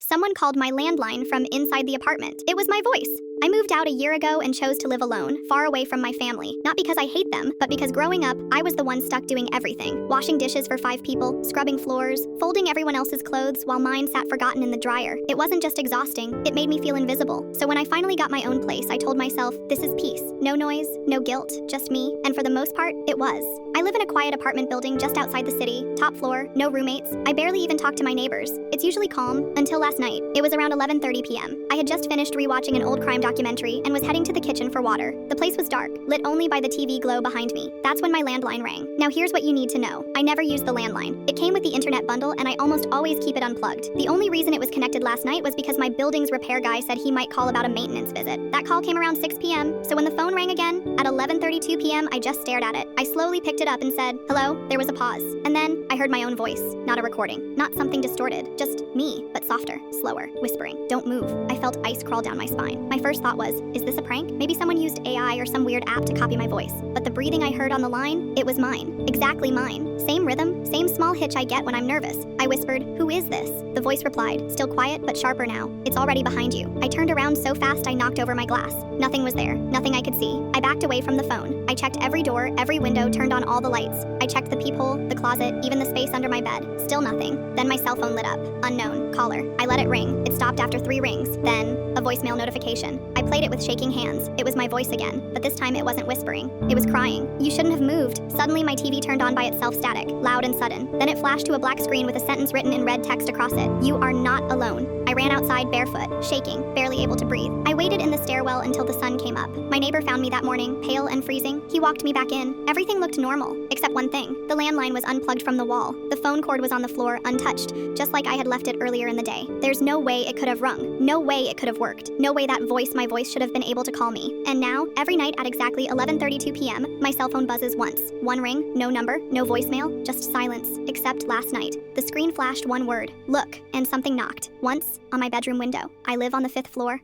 Someone called my landline from inside the apartment. It was my voice. I moved out a year ago and chose to live alone, far away from my family. Not because I hate them, but because growing up, I was the one stuck doing everything. Washing dishes for 5 people, scrubbing floors, folding everyone else's clothes while mine sat forgotten in the dryer. It wasn't just exhausting, it made me feel invisible. So when I finally got my own place, I told myself, this is peace. No noise, no guilt, just me. And for the most part, it was. I live in a quiet apartment building just outside the city, top floor, no roommates. I barely even talk to my neighbors. It's usually calm, until last night. It was around 11:30 p.m. I had just finished rewatching an old crime documentary and was heading to the kitchen for water. The place was dark, lit only by the TV glow behind me. That's when my landline rang. Now here's what you need to know. I never used the landline. It came with the internet bundle and I almost always keep it unplugged. The only reason it was connected last night was because my building's repair guy said he might call about a maintenance visit. That call came around 6 p.m., so when the phone rang again, at 11:32 p.m., I just stared at it. I slowly picked it up and said, hello. There was a pause. And then I heard my own voice, not a recording, not something distorted, just me, but softer, slower, whispering, don't move. I felt ice crawl down my spine. My first thought was, is this a prank? Maybe someone used AI or some weird app to copy my voice. But the breathing I heard on the line, it was mine. Exactly mine. Same rhythm, same small hitch I get when I'm nervous. I whispered, who is this? The voice replied, still quiet but sharper now. It's already behind you. I turned around so fast I knocked over my glass. Nothing was there. Nothing I could see. I backed away from the phone. I checked every door, every window, turned on all the lights. I checked the peephole, the closet, even the space under my bed. Still nothing. Then my cell phone lit up. Unknown. Caller. I let it ring. It stopped after 3 rings. Then, a voicemail notification. I played it with shaking hands. It was my voice again, but this time it wasn't whispering. It was crying. You shouldn't have moved. Suddenly my TV turned on by itself static, loud and sudden. Then it flashed to a black screen with a sentence written in red text across it. You are not alone. I ran outside barefoot, shaking, barely able to breathe. I waited in the stairwell until the sun came up. My neighbor found me that morning, pale and freezing. He walked me back in. Everything looked normal, except one thing. The landline was unplugged from the wall. The phone cord was on the floor, untouched, just like I had left it earlier in the day. There's no way it could have rung. No way it could have worked. No way that voice, my voice, should have been able to call me. And now, every night at exactly 11:32 p.m., my cell phone buzzes once. One ring, no number, no voicemail, just silence. Except last night. The screen flashed one word, look, and something knocked. Once, on my bedroom window. I live on the 5th floor.